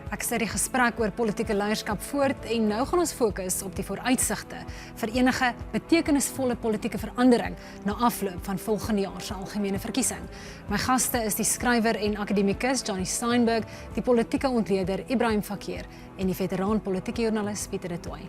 Ek sit die gesprek oor politieke leierskap voort en nou gaan ons fokus op die vooruitsigte vir enige betekenisvolle politieke verandering na afloop van volgende jaar se algemene verkiesing. My gaste is die skrywer en akademikus Jonny Steinberg, die politieke ontleder Ebrahim Fakir en die veteraan politieke joernalis Pieter du Toit.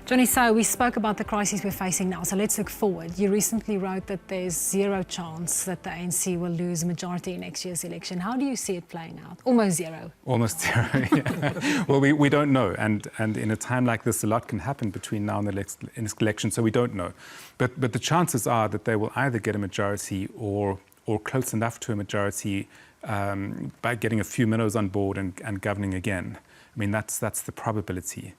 Jonny, so we spoke about the crisis we're facing now, so let's look forward. You recently wrote that there's zero chance that the ANC will lose a majority in next year's election. How do you see it playing out? Almost zero. Almost zero, yeah. Well, we don't know, and in a time like this, a lot can happen between now and the next election, so we don't know. But the chances are that they will either get a majority or close enough to a majority by getting a few minnows on board and governing again. I mean, that's the probability.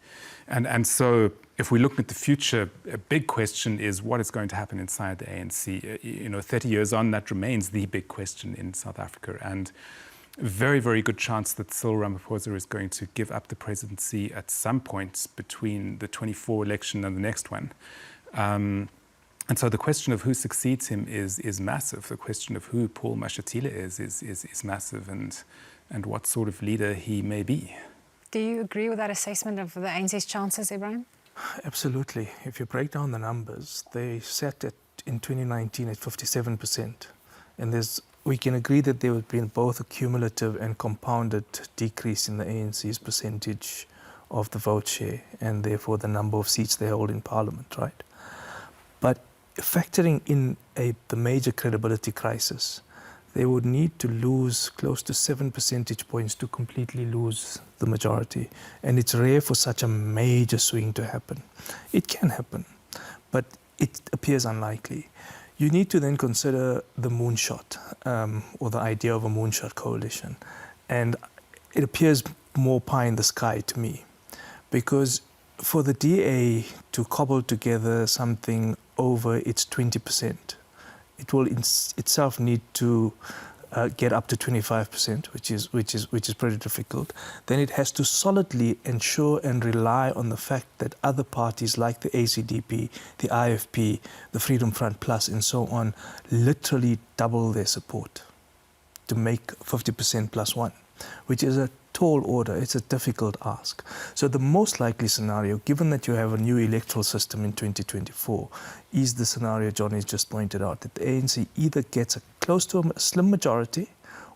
And so if we look at the future, a big question is what is going to happen inside the ANC. You know, 30 years on, that remains the big question in South Africa. And very, very good chance that Cyril Ramaphosa is going to give up the presidency at some point between the 24 election and the next one. And so the question of who succeeds him is massive. The question of who Paul Mashatile is massive, and what sort of leader he may be. Do you agree with that assessment of the ANC's chances, Ebrahim? Absolutely. If you break down the numbers, they sat in 2019 at 57%. And we can agree that there would be both a cumulative and compounded decrease in the ANC's percentage of the vote share and therefore the number of seats they hold in Parliament, right? But factoring in the major credibility crisis, they would need to lose close to 7 percentage points to completely lose the majority. And it's rare for such a major swing to happen. It can happen, but it appears unlikely. You need to then consider the moonshot, or the idea of a moonshot coalition. And it appears more pie in the sky to me, because for the DA to cobble together something over its 20%, it will itself need to get up to 25%, which is pretty difficult. Then it has to solidly ensure and rely on the fact that other parties like the ACDP, the IFP, the Freedom Front Plus, and so on, literally double their support to make 50% plus one, which is a tall order. It's a difficult ask. So the most likely scenario, given that you have a new electoral system in 2024, is the scenario Johnny's just pointed out, that the ANC either gets close to a slim majority,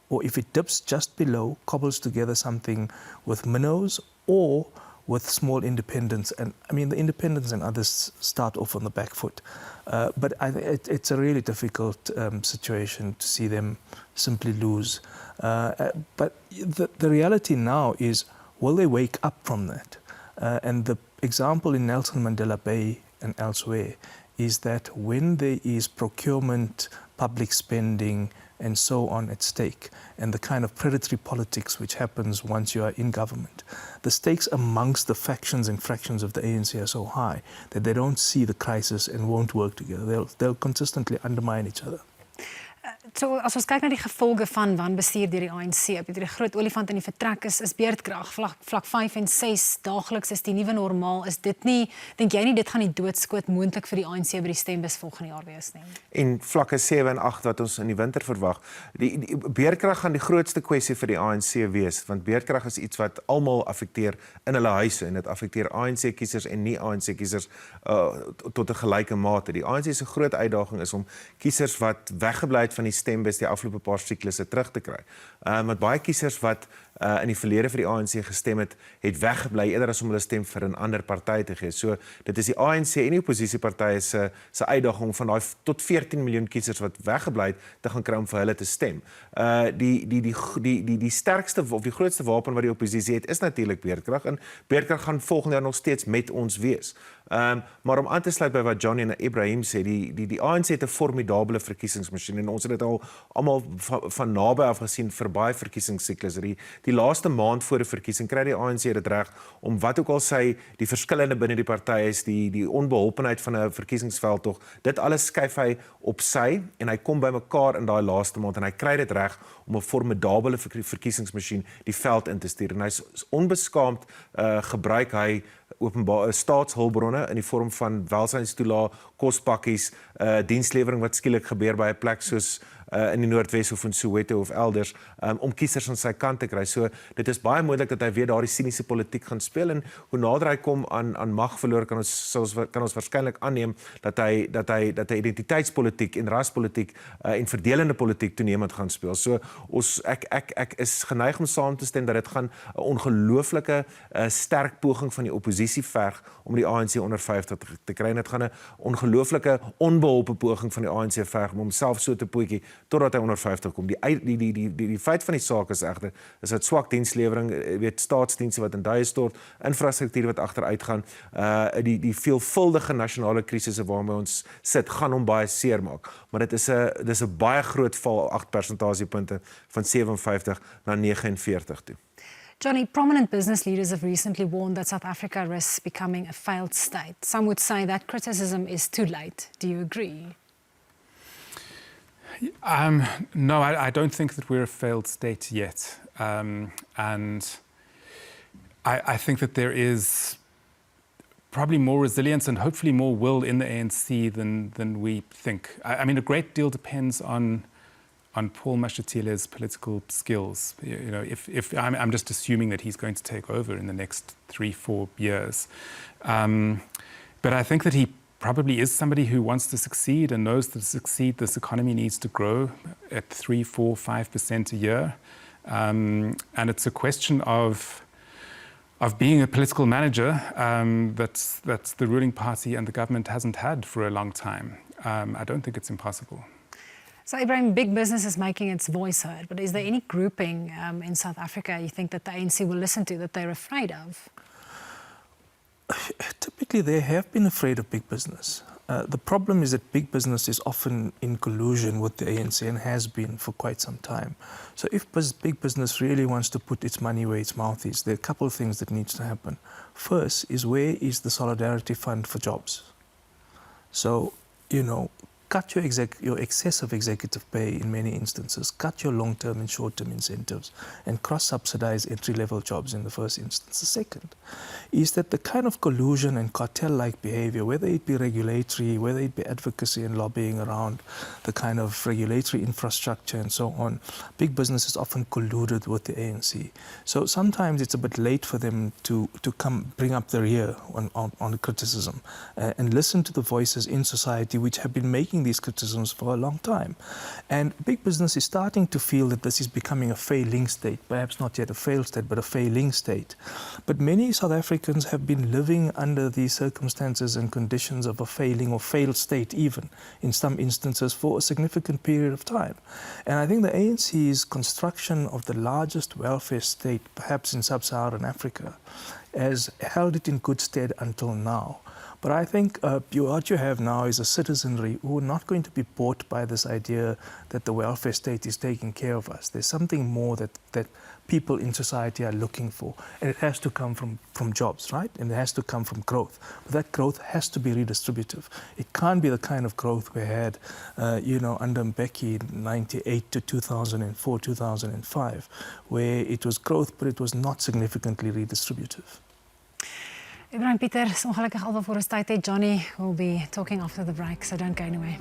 or if it dips just below, cobbles together something with minnows or with small independents. And I mean, the independents and others start off on the back foot. But it's a really difficult situation to see them simply lose. But the reality now is, will they wake up from that? And the example in Nelson Mandela Bay and elsewhere is that when there is procurement, public spending, and so on at stake, and the kind of predatory politics which happens once you are in government, the stakes amongst the factions and fractions of the ANC are so high that they don't see the crisis and won't work together. They'll consistently undermine each other. So, as ons kyk na die gevolge van wanbestuur deur die ANC, die groot olifant in die vertrek is beerdkrag. Vlak 5 en 6 daagliks is die nuwe normaal. Is dit nie, dink jy nie dit gaan die doodskoot moontlik vir die ANC by die stembus volgende jaar wees nie? En vlakke 7 en 8 wat ons in die winter verwag. Die beerdkrag gaan die grootste kwessie vir die ANC wees, want beerdkrag is iets wat almal affekteer in hulle huise, en dit affekteer ANC kiesers en nie ANC kiesers tot 'n gelyke mate. Die ANC se groot uitdaging is om kiesers wat weggebly het van die stembus die afgelope paar siklusse terug te kry. Want baie kiesers wat in die verlede vir die ANC gestem het weggebly eerder as om hulle stem vir 'n ander party te gee. So dit is die ANC en die oppositiepartye se uitdaging van daai tot 14 miljoen kiesers wat weggebly het te gaan kry om vir hulle te stem. Die sterkste of die grootste wapen wat die oppositie het is natuurlik beerdkrag, en beerdkrag gaan volgende jaar nog steeds met ons wees. Maar om aan te sluit by wat Jonny en Ebrahim sê, die ANC het 'n formidabele verkiesingsmasjien, en ons het dit al almal van naby af gesien vir baie verkiesingssiklus. Die laaste maand voor die verkiesing kry die ANC dit reg om wat ook al sy die verskillende binne die party is, die onbeholpenheid van 'n verkiesingsveld tog, dit alles skuif hy op sy, en hy kom bymekaar in daai laaste maand, en hy kry dit reg om 'n formidabele verkiesingsmasjien die veld in te stuur, en hy's onbeskaamd gebruik hy openbare staatshulpbronne in die vorm van welsynstoelae, kospakkies, dienslewering wat skielik gebeur by 'n plek soos in die Noordwes of in Soweto of elders om kiesers aan sy kant te kry. So dit is baie moontlik dat hy weer daardie siniese politiek gaan speel en hoe nader hy kom aan mag verloor kan ons waarskynlik aanneem dat hy identiteitspolitiek en raspolitiek en verdelende politiek toenemend gaan speel. So ek is geneig om saam te stem dat dit gaan 'n ongelooflike sterk poging van die oppositie verg om die ANC onder 50 te kry. Dit gaan 'n ongelooflike onbeholpe poging van die ANC verg om homself so te pootjie totdat hy onder 50 kom. Die feit van die saak is egter is dat swak dienslewering, staatsdienste wat in duie stort, infrastruktuur wat agteruit gaan, die veelvuldige nasionale krisisse waarmee ons sit, gaan hom baie seer maak. Maar dit is 'n baie groot val, 8 persentasiepunte van 57 na 49 toe. Jonny, prominent business leaders have recently warned that South Africa risks becoming a failed state. Some would say that criticism is too late. Do you agree? No, I don't think that we're a failed state yet. And I think that there is probably more resilience and hopefully more will in the ANC than we think. I mean, a great deal depends on Paul Mashatile's political skills. You know, if I'm just assuming that he's going to take over in the next 3-4 years. But I think that he probably is somebody who wants to succeed and knows that to succeed, this economy needs to grow at 3, 4, 5% a year. And it's a question of being a political manager that the ruling party and the government hasn't had for a long time. I don't think it's impossible. So, Ebrahim, big business is making its voice heard, but is there any grouping in South Africa you think that the ANC will listen to, that they're afraid of? Typically, they have been afraid of big business. The problem is that big business is often in collusion with the ANC and has been for quite some time. So if big business really wants to put its money where its mouth is, there are a couple of things that needs to happen. First is, where is the Solidarity Fund for jobs? So, you know, cut your excessive executive pay in many instances, cut your long-term and short-term incentives, and cross-subsidize entry-level jobs in the first instance. The second is that the kind of collusion and cartel-like behavior, whether it be regulatory, whether it be advocacy and lobbying around the kind of regulatory infrastructure and so on, big business is often colluded with the ANC. So sometimes it's a bit late for them to bring up the rear on criticism and listen to the voices in society which have been making these criticisms for a long time. And big business is starting to feel that this is becoming a failing state, perhaps not yet a failed state, but a failing state. But many South Africans have been living under these circumstances and conditions of a failing or failed state, even in some instances, for a significant period of time. And I think the ANC's construction of the largest welfare state, perhaps in sub-Saharan Africa, has held it in good stead until now. But I think what you have now is a citizenry who are not going to be bought by this idea that the welfare state is taking care of us. There's something more that people in society are looking for. And it has to come from jobs, right? And it has to come from growth. But that growth has to be redistributive. It can't be the kind of growth we had, under Mbeki in 98 to 2004, 2005, where it was growth, but it was not significantly redistributive. Ebrahim, Pieter, is ongelukkig al wat voor ons tyd het. Jonny will be talking after the break, so don't go anywhere.